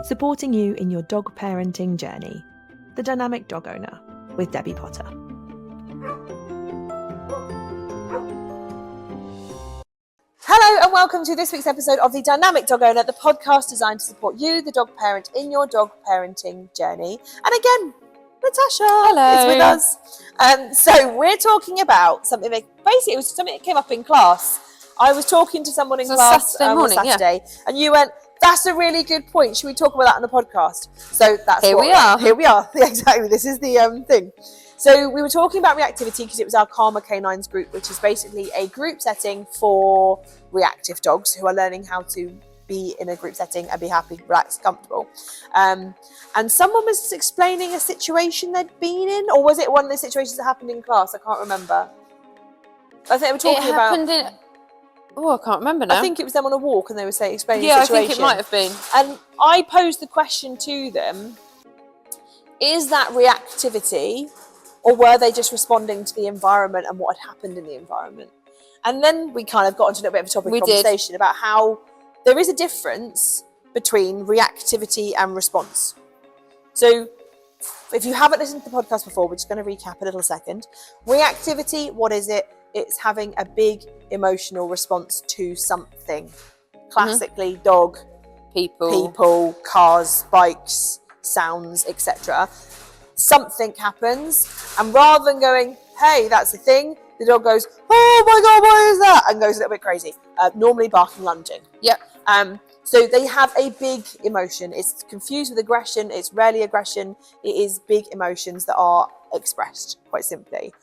supporting you in your dog parenting journey. The Dynamic Dog Owner with Debbie Potter. Hello and welcome to this week's episode of The Dynamic Dog Owner, the podcast designed to support you, the dog parent, in your dog parenting journey. And again, Natasha is with us. So we're talking about something that basically it was something that came up in class. I was talking to someone in class on Saturday, and you went, "That's a really good point. Should we talk about that on the podcast?" So that's Here we are. Here we are. Exactly. This is the thing. So we were talking about reactivity because it was our Karma Canines group, which is basically a group setting for reactive dogs who are learning how to be in a group setting and be happy, relaxed, comfortable. And someone was explaining a situation they'd been in, or was it one of the situations that happened in class? I can't remember. I think they were talking about. I can't remember now. I think it was them on a walk and they were explaining the situation. Yeah, I think it might have been. And I posed the question to them, is that reactivity, or were they just responding to the environment and what had happened in the environment? And then we kind of got into a little bit of a topic of conversation about how there is a difference between reactivity and response. So if you haven't listened to the podcast before, we're just going to recap a little second. Reactivity, what is it? It's having a big emotional response to something. Classically, dog, people, cars, bikes, sounds, etc. Something happens, and rather than going, "Hey, that's a thing," the dog goes, "Oh my God, what is that?" and goes a little bit crazy. Normally barking, lunging. Yep. So they have a big emotion. It's confused with aggression. It's rarely aggression. It is big emotions that are expressed, quite simply.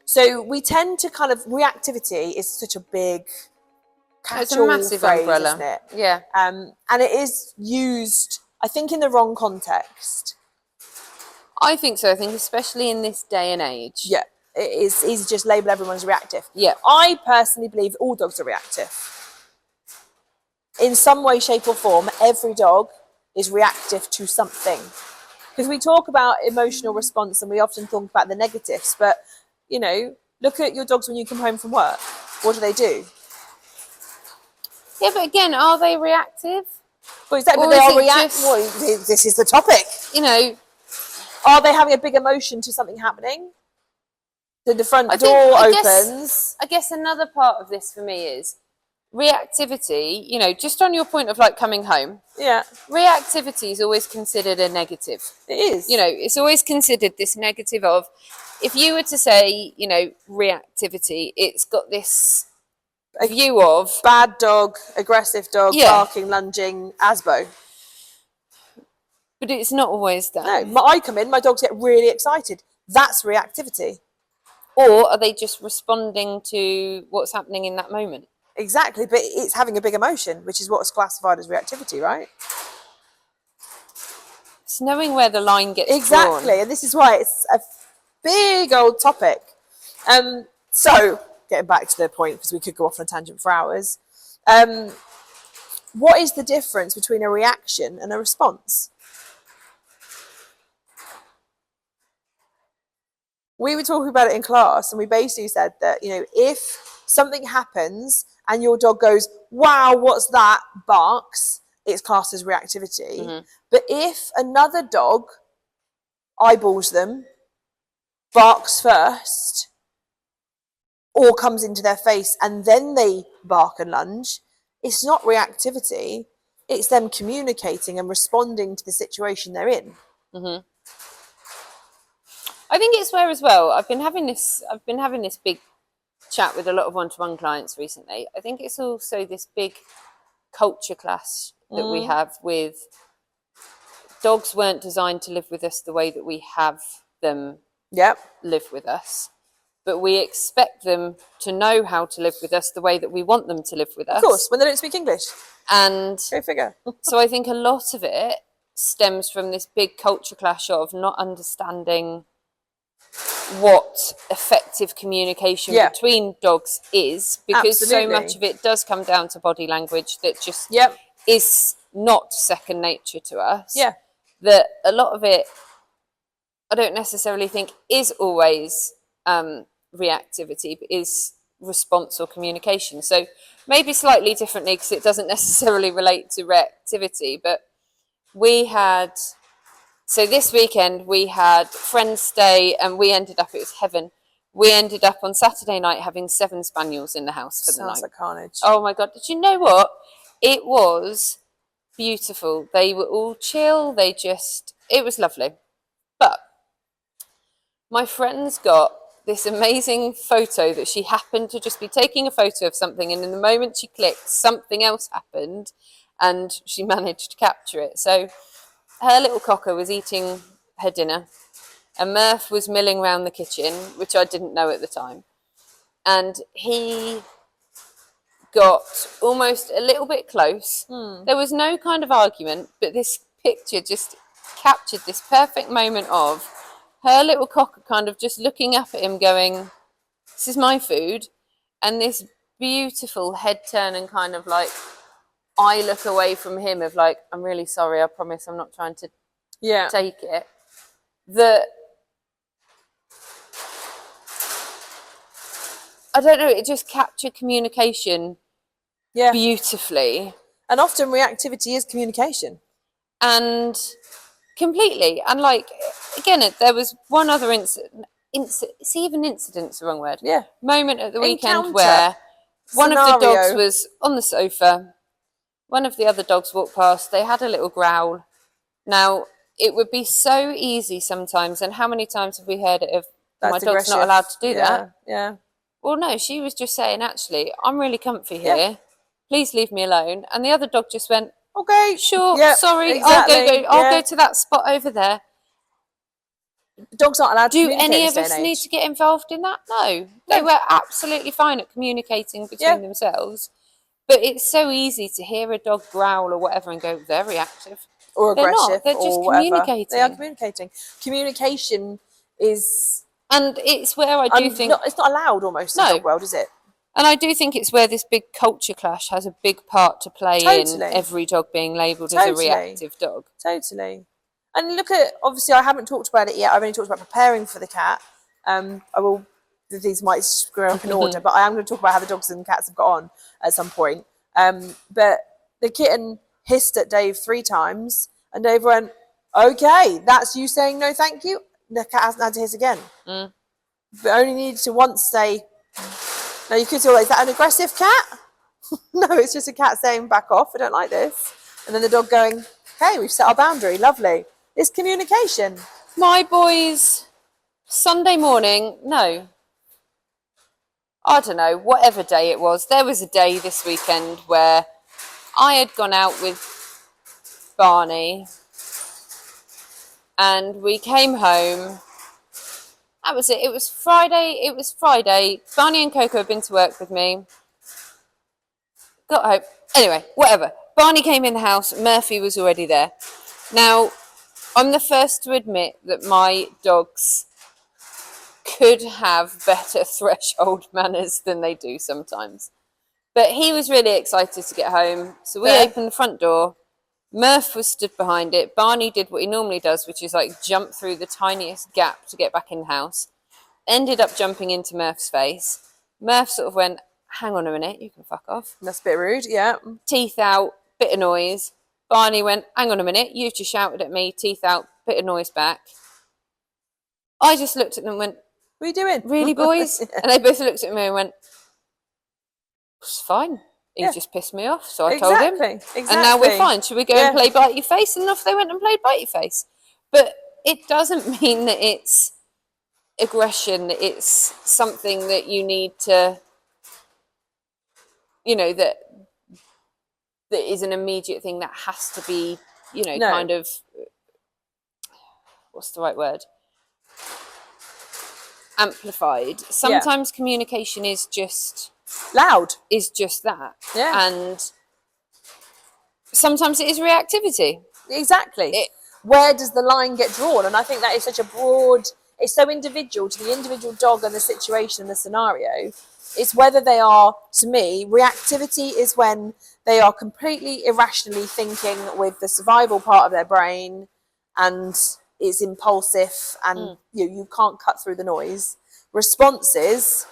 So we tend to kind of, reactivity is such a big catch-all It's a massive phrase, umbrella. isn't it? Yeah. And it is used, I think, in the wrong context. I think so. I think especially in this day and age. Yeah, it is easy to just label everyone as reactive. Yeah. I personally believe all dogs are reactive. In some way, shape or form, every dog is reactive to something. Because we talk about emotional response and we often talk about the negatives, but, you know, look at your dogs when you come home from work. What do? Yeah, but again, are they reactive? Well, exactly, Or they is are it reactive. Well, this is the topic. You know, Are they having a big emotion to something happening? The front door opens. I guess another part of this for me is reactivity, you know, just on your point of like coming home. Yeah. Reactivity is always considered a negative. It is. You know, it's always considered this negative of, if you were to say, you know, reactivity, it's got this view of bad dog, aggressive dog, barking, lunging, ASBO. But it's not always that. No, I come in, my dogs get really excited. That's reactivity. Or are they just responding to what's happening in that moment? Exactly, but it's having a big emotion, which is what's classified as reactivity, right? It's knowing where the line gets exactly, drawn. And this is why it's a big old topic. So, getting back to the point, because we could go off on a tangent for hours. What is the difference between a reaction and a response? We were talking about it in class, and we basically said that, you know, if something happens and your dog goes, "Wow, what's that?" barks, it's classed as reactivity. Mm-hmm. But if another dog eyeballs them, barks first, or comes into their face and then they bark and lunge, it's not reactivity. It's them communicating and responding to the situation they're in. Mm-hmm. I think it's where as well. I've been having this big chat with a lot of one-to-one clients recently. I think it's also this big culture clash that we have with dogs weren't designed to live with us the way that we have them live with us. But we expect them to know how to live with us the way that we want them to live with us. Of course, when they don't speak English. And go figure. So I think a lot of it stems from this big culture clash of not understanding what effective communication between dogs is, because so much of it does come down to body language that just is not second nature to us. Yeah. That a lot of it, I don't necessarily think is always reactivity, but is response or communication. So maybe slightly differently, because it doesn't necessarily relate to reactivity, but So this weekend we had friends stay, and we ended up, it was heaven. We ended up on Saturday night having 7 spaniels in the house for the night. Sounds like carnage. Oh my God. Did you know what? It was beautiful. They were all chill. It was lovely. But my friend's got this amazing photo that she happened to just be taking a photo of something, and in the moment she clicked, something else happened, and she managed to capture it. So her little cocker was eating her dinner, and Murph was milling around the kitchen, which I didn't know at the time. And he got almost a little bit close. There was no kind of argument, but this picture just captured this perfect moment of her little cocker kind of just looking up at him going, this is my food, and this beautiful head turn and kind of like eye look away from him of like, I'm really sorry, I promise I'm not trying to take it. I don't know, it just captured communication beautifully. And often reactivity is communication. And completely. And like, again, there was one other incident's the wrong word. Yeah. Moment at the weekend Encounter. where one of the Scenario. dogs was on the sofa. One of the other dogs walked past. They had a little growl. Now, it would be so easy sometimes, and how many times have we heard it of, my dog's not allowed to do that? Yeah. Well, no, she was just saying, actually, I'm really comfy here. Yeah. Please leave me alone. And the other dog just went, okay, sure, sorry, exactly. I'll go to that spot over there. Dogs aren't allowed to communicate. Do any of us need to get involved in that? No. They were absolutely fine at communicating between themselves. But it's so easy to hear a dog growl or whatever and go, they're reactive. Or aggressive. They're just communicating. They are communicating. Communication is... And it's where I do think... it's not allowed almost in the dog world, is it? And I do think it's where this big culture clash has a big part to play in every dog being labelled as a reactive dog. Totally. And look at, obviously I haven't talked about it yet, I've only talked about preparing for the cat. These might screw up in order, but I am going to talk about how the dogs and cats have got on at some point. But the kitten hissed at Dave 3 times, and Dave went, okay, that's you saying no thank you? The cat hasn't had to hiss again. But only needed to once say... Now you could say, well, is that an aggressive cat? No, it's just a cat saying, back off, I don't like this. And then the dog going, okay, we've set our boundary, lovely. It's communication. My boys, Sunday morning, I don't know, whatever day it was, there was a day this weekend where I had gone out with Barney and we came home. That was it. It was Friday. Barney and Coco had been to work with me. Got home. Anyway, whatever. Barney came in the house. Murphy was already there. Now, I'm the first to admit that my dogs could have better threshold manners than they do sometimes. But he was really excited to get home. So we opened the front door. Murph was stood behind it. Barney did what he normally does, which is like jump through the tiniest gap to get back in the house. Ended up jumping into Murph's face. Murph sort of went, hang on a minute, you can fuck off. That's a bit rude, yeah. Teeth out, bit of noise. Barney went, hang on a minute, you've just shouted at me, teeth out, bit of noise back. I just looked at them and went, what are you doing? Really, boys? And they both looked at me and went, it's fine. He just pissed me off, so I told him. And now we're fine. Should we go and play Bite Your Face? And off they went and played Bite Your Face. But it doesn't mean that it's aggression. It's something that you need to, that is an immediate thing that has to be, kind of, what's the right word? Amplified. Sometimes communication is just... loud. Is just that. Yeah. And sometimes it is reactivity. Exactly. Where does the line get drawn? And I think that is such a broad, it's so individual to the individual dog and the situation and the scenario. It's whether they are, to me, reactivity is when they are completely irrationally thinking with the survival part of their brain and it's impulsive and you can't cut through the noise. Response is,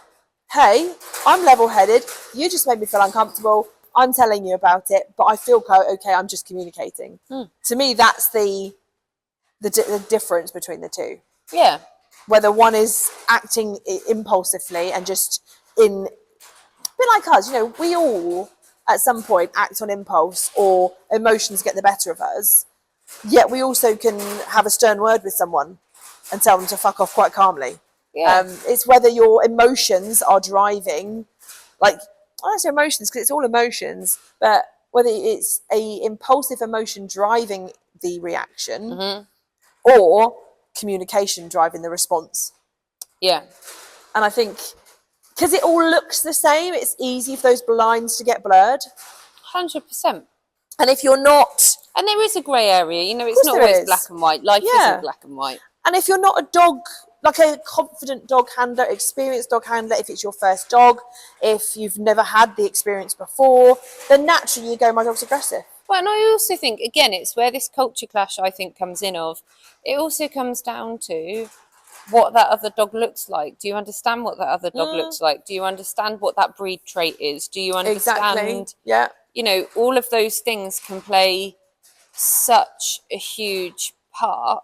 hey, I'm level-headed, you just made me feel uncomfortable, I'm telling you about it, but I feel okay. I'm just communicating. To me, that's the difference between the two. Yeah. Whether one is acting impulsively and just in, a bit like us, you know, we all at some point act on impulse or emotions get the better of us. Yet we also can have a stern word with someone and tell them to fuck off quite calmly. Yeah. It's whether your emotions are driving, like, I don't say emotions because it's all emotions, but whether it's a impulsive emotion driving the reaction or communication driving the response. Yeah. And I think because it all looks the same, it's easy for those lines to get blurred. 100%. And if you're not, and there is a grey area, you know, it's not there always is. black and white. Life isn't black and white. And if you're not a dog, like a confident dog handler, experienced dog handler, if it's your first dog, if you've never had the experience before, then naturally you go, my dog's aggressive. Well, and I also think, again, it's where this culture clash, I think, comes in of. It also comes down to what that other dog looks like. Do you understand what that other dog looks like? Do you understand what that breed trait is? Do you understand? Yeah. You know, all of those things can play such a huge part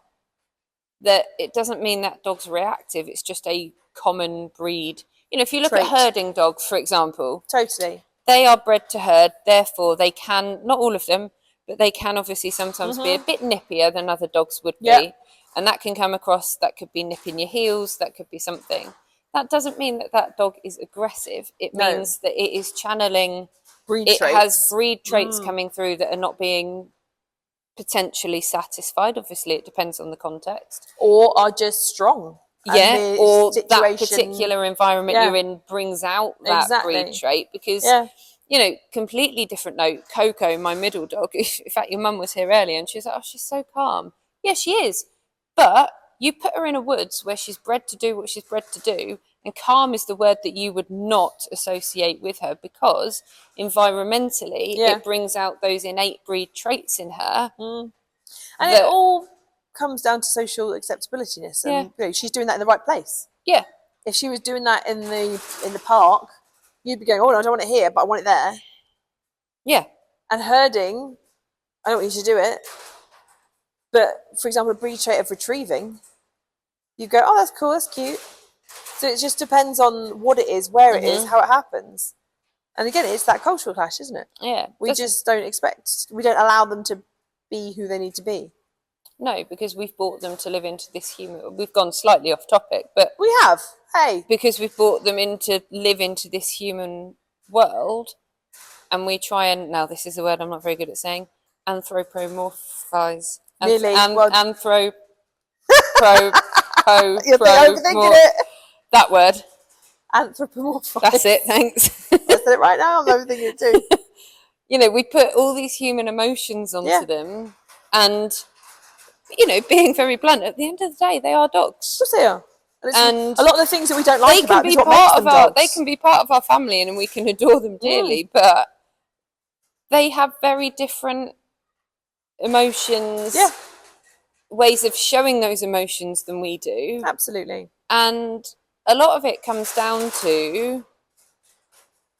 that it doesn't mean that dog's reactive. It's just a common breed. You know, if you look at herding dogs, for example. Totally. They are bred to herd, therefore they can, not all of them, but they can obviously sometimes be a bit nippier than other dogs would be. And that can come across, that could be nipping your heels, that could be something. That doesn't mean that that dog is aggressive. It means that it is channeling, breed traits. Has breed traits coming through that are not being potentially satisfied. Obviously, it depends on the context. Or are just strong. Yeah, or that particular environment you're in brings out that breed trait because, you know, completely different note. Coco, my middle dog, in fact, your mum was here earlier and she was like, oh, she's so calm. Yeah, she is. But you put her in a woods where she's bred to do what she's bred to do, and calm is the word that you would not associate with her because environmentally it brings out those innate breed traits in her. And it all comes down to social acceptabilityness, and you know, she's doing that in the right place. Yeah. If she was doing that in the park, you'd be going, oh no, I don't want it here, but I want it there. Yeah. And herding, I don't want you to do it. But for example, a breed trait of retrieving, you go, oh, that's cool, that's cute. So it just depends on what it is, where it is, how it happens. And again, it's that cultural clash, isn't it? Yeah. We just don't allow them to be who they need to be. No, because we've brought them to live into this human. We've gone slightly off topic, but we have. Hey, because we've brought them into live into this human world, and we try and now this is a word I'm not very good at saying. Anthropomorphize. Nearly. Anthro. You're overthinking it. That word. Anthropomorphize. That's it. Thanks. I said it right now. I'm overthinking it too. You know, we put all these human emotions onto them, and you know, being very blunt, at the end of the day, they are dogs. Of course they are. And a lot of the things that we don't like about is what makes them dogs. They can be part of our family and we can adore them dearly, but they have very different emotions, ways of showing those emotions than we do. Absolutely. And a lot of it comes down to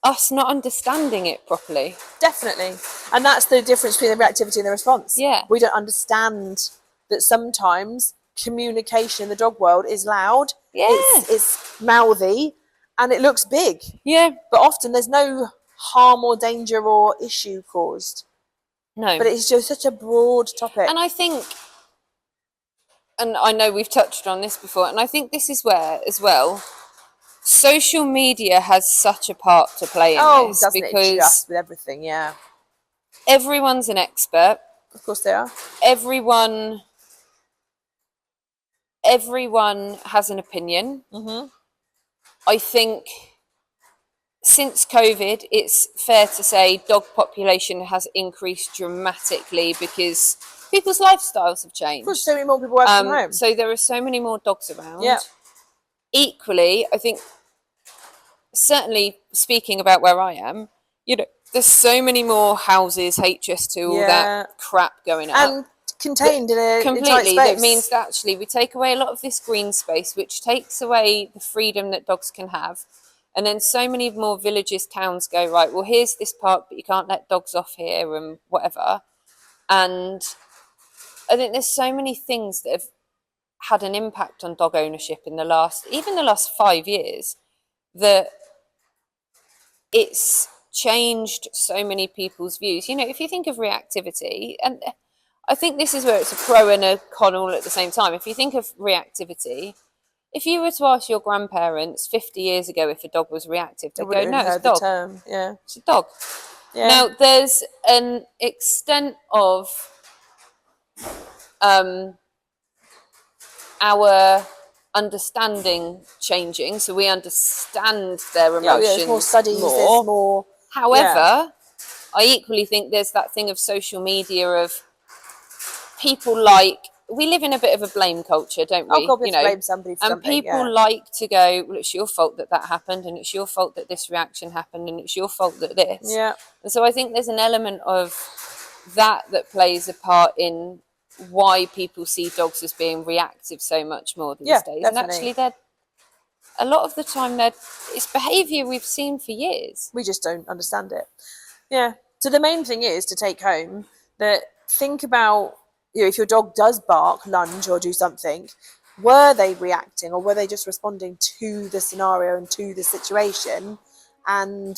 us not understanding it properly. Definitely. And that's the difference between the reactivity and the response. Yeah. We don't understand that sometimes communication in the dog world is loud, it's mouthy, and it looks big. Yeah. But often there's no harm or danger or issue caused. No. But it's just such a broad topic. And I think, and I know we've touched on this before, and I think this is where, as well, social media has such a part to play in this. Doesn't because it just with everything, everyone's an expert. Of course they are. Everyone has an opinion. I think since COVID, it's fair to say dog population has increased dramatically because people's lifestyles have changed. Of course, so many more people work from home. So there are so many more dogs around. Yeah. Equally, I think, certainly speaking about where I am, you know, there's so many more houses, HS2, all that crap going up. And contained in a completely. space. That means that actually we take away a lot of this green space, which takes away the freedom that dogs can have. And then so many more villages, towns go, right, well, here's this park, but you can't let dogs off here and whatever. And I think there's so many things that have had an impact on dog ownership in the last 5 years, that it's changed so many people's views. If you think of reactivity, and I think this is where it's a pro and a con all at the same time. If you think of reactivity, if you were to ask your grandparents 50 years ago if a dog was reactive, they'd go, no, it's a dog. Term. Yeah. It's a dog. Yeah. Now, there's an extent of our understanding changing, so we understand their emotions there's more studies, more. There's more. However, I equally think there's that thing of social media of people we live in a bit of a blame culture, don't we? Oh God, we have to blame somebody for something. And people like to go, well, it's your fault that happened, and it's your fault that this reaction happened, and it's your fault that this. Yeah. And so I think there's an element of that plays a part in why people see dogs as being reactive so much more these days. Definitely. And actually, a lot of the time, it's behaviour we've seen for years. We just don't understand it. Yeah. So the main thing is to take home that think about, if your dog does bark, lunge, or do something, were they reacting, or were they just responding to the scenario and to the situation? And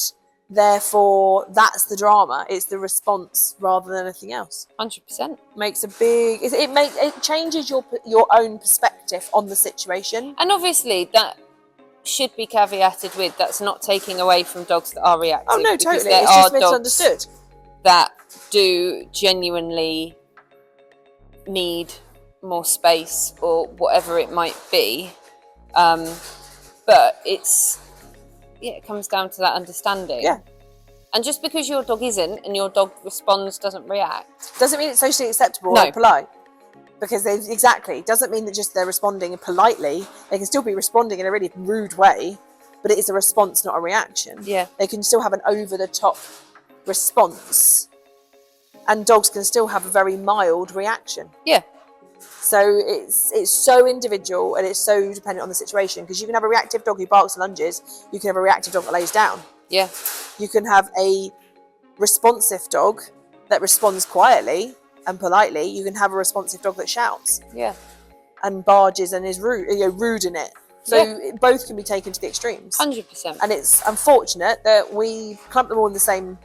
therefore, that's the drama. It's the response rather than anything else. 100%. Makes a big. It changes your own perspective on the situation. And obviously, that should be caveated with, that's not taking away from dogs that are reactive. Oh no, totally. There it's just misunderstood. That do genuinely need more space or whatever it might be, but it comes down to that understanding. Yeah. And just because your dog isn't and your dog responds, doesn't react, doesn't mean it's socially acceptable or polite, because doesn't mean that just they're responding politely. They can still be responding in a really rude way, but it is a response, not a reaction. They can still have an over the top response, and dogs can still have a very mild reaction. So it's so individual, and it's so dependent on the situation, because you can have a reactive dog who barks and lunges, you can have a reactive dog that lays down. You can have a responsive dog that responds quietly and politely. You can have a responsive dog that shouts and barges and is rude in it. So both can be taken to the extremes. 100%. And it's unfortunate that we clump them all in the same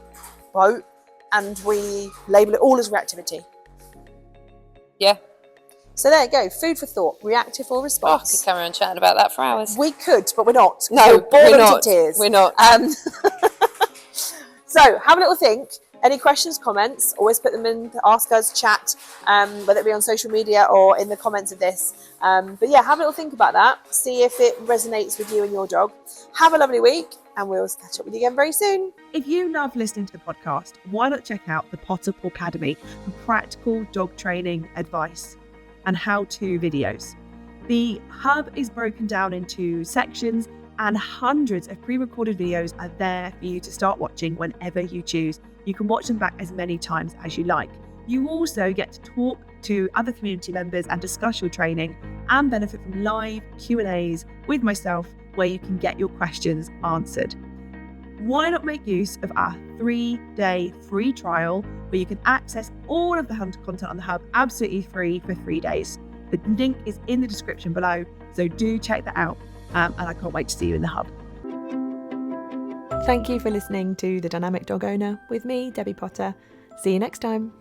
boat and we label it all as reactivity. So there you go. Food for thought. Reactive or response. I could carry on chatting about that for hours. We could, but we're not. No, we're not. To tears. We're not. So have a little think. Any questions, comments, always put them in, ask us, chat, whether it be on social media or in the comments of this. But yeah, have a little think about that. See if it resonates with you and your dog. Have a lovely week, and we'll catch up with you again very soon. If you love listening to the podcast, why not check out the Pawcademy for practical dog training advice and how-to videos. The hub is broken down into sections, and hundreds of pre-recorded videos are there for you to start watching whenever you choose. You can watch them back as many times as you like. You also get to talk to other community members and discuss your training, and benefit from live Q&As with myself where you can get your questions answered. Why not make use of our 3-day free trial where you can access all of the content on the hub absolutely free for 3 days. The link is in the description below, so do check that out, and I can't wait to see you in the hub. Thank you for listening to The Dynamic Dog Owner with me, Debbie Potter. See you next time.